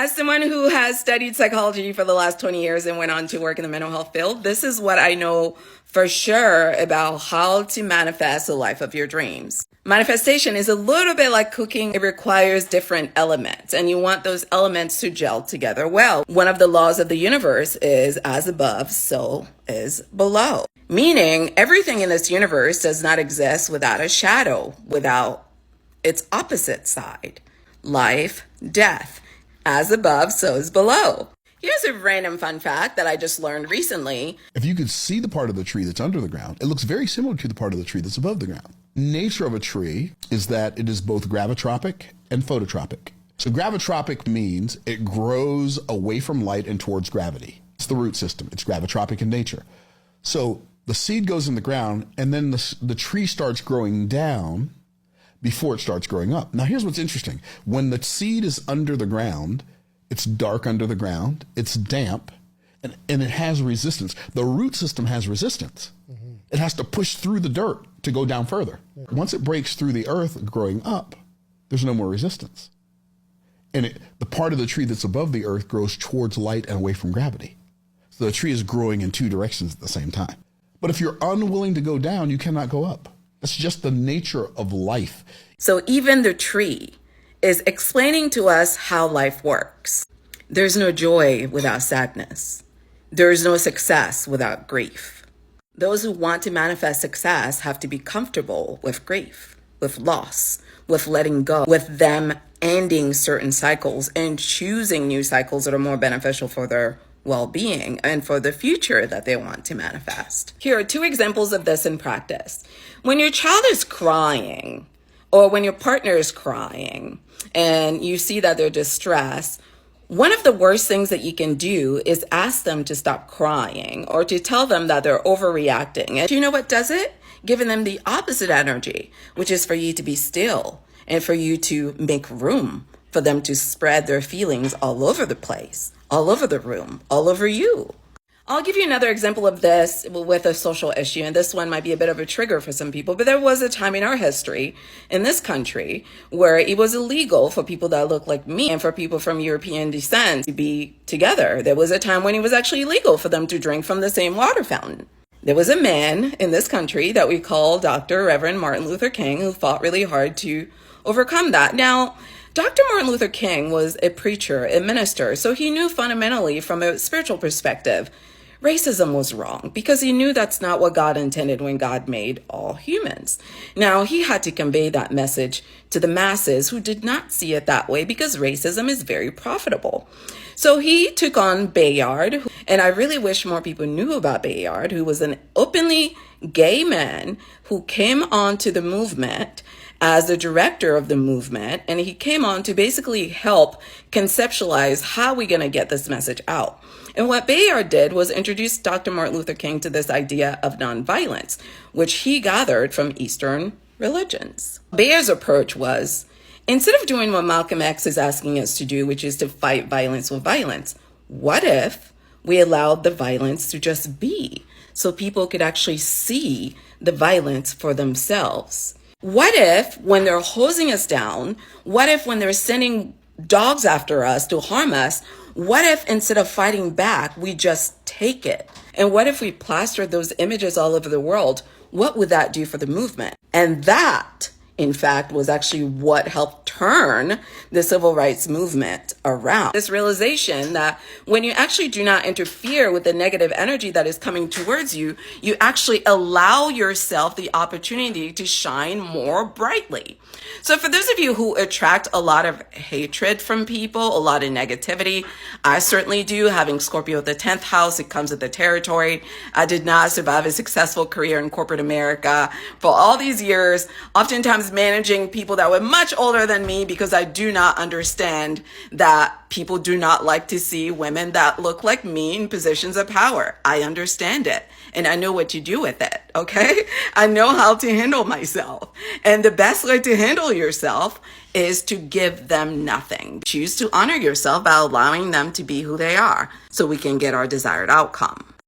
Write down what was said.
As someone who has studied psychology for the last 20 years and went on to work in the mental health field, this is what I know for sure about how to manifest the life of your dreams. Manifestation is a little bit like cooking. It requires different elements, and you want those elements to gel together well. One of the laws of the universe is as above, so is below. Meaning everything in this universe does not exist without a shadow, without its opposite side. Life, death. As above, so is below. Here's a random fun fact that I just learned recently. If you could see the part of the tree that's under the ground, it looks very similar to the part of the tree that's above the ground. Nature of a tree is that it is both gravitropic and phototropic. So gravitropic means it grows away from light and towards gravity. It's the root system. It's gravitropic in nature. So the seed goes in the ground, and then the tree starts growing down before it starts growing up. Now, here's what's interesting. When the seed is under the ground, it's dark under the ground, it's damp, and it has resistance. The root system has resistance. Mm-hmm. It has to push through the dirt to go down further. Mm-hmm. Once it breaks through the earth growing up, there's no more resistance. And the part of the tree that's above the earth grows towards light and away from gravity. So the tree is growing in two directions at the same time. But if you're unwilling to go down, you cannot go up. That's just the nature of life. So even the tree is explaining to us how life works. There's no joy without sadness. There is no success without grief. Those who want to manifest success have to be comfortable with grief, with loss, with letting go, with them ending certain cycles and choosing new cycles that are more beneficial for their well-being and for the future that they want to manifest. Here are two examples of this in practice. When your child is crying, or when your partner is crying and you see that they're distressed, one of the worst things that you can do is ask them to stop crying or to tell them that they're overreacting. And do you know what does it? Giving them the opposite energy, which is for you to be still and for you to make room for them to spread their feelings all over the place, all over the room, all over you. I'll give you another example of this with a social issue, and this one might be a bit of a trigger for some people, but there was a time in our history in this country where it was illegal for people that look like me and for people from European descent to be together. There was a time when it was actually illegal for them to drink from the same water fountain. There was a man in this country that we call Dr. Reverend Martin Luther King who fought really hard to overcome that. Now, Dr. Martin Luther King was a preacher, a minister, so he knew fundamentally from a spiritual perspective, racism was wrong because he knew that's not what God intended when God made all humans. Now, he had to convey that message to the masses who did not see it that way because racism is very profitable. So he took on Bayard, and I really wish more people knew about Bayard, who was an openly gay man who came onto the movement as the director of the movement, and he came on to basically help conceptualize how we're going to get this message out. And what Bayard did was introduce Dr. Martin Luther King to this idea of nonviolence, which he gathered from Eastern religions. Bayard's approach was, instead of doing what Malcolm X is asking us to do, which is to fight violence with violence, what if we allowed the violence to just be so people could actually see the violence for themselves? What if when they're hosing us down, what if when they're sending dogs after us to harm us, what if instead of fighting back, we just take it? And what if we plastered those images all over the world? What would that do for the movement? And that, in fact, was actually what helped turn the civil rights movement around. This realization that when you actually do not interfere with the negative energy that is coming towards you, you actually allow yourself the opportunity to shine more brightly. So for those of you who attract a lot of hatred from people, a lot of negativity, I certainly do. Having Scorpio at the 10th house, it comes with the territory. I did not survive a successful career in corporate America for all these years, oftentimes managing people that were much older than me because I do not understand that people do not like to see women that look like me in positions of power. I understand it. And I know what to do with it, okay? I know how to handle myself. And the best way to handle yourself is to give them nothing. Choose to honor yourself by allowing them to be who they are so we can get our desired outcome.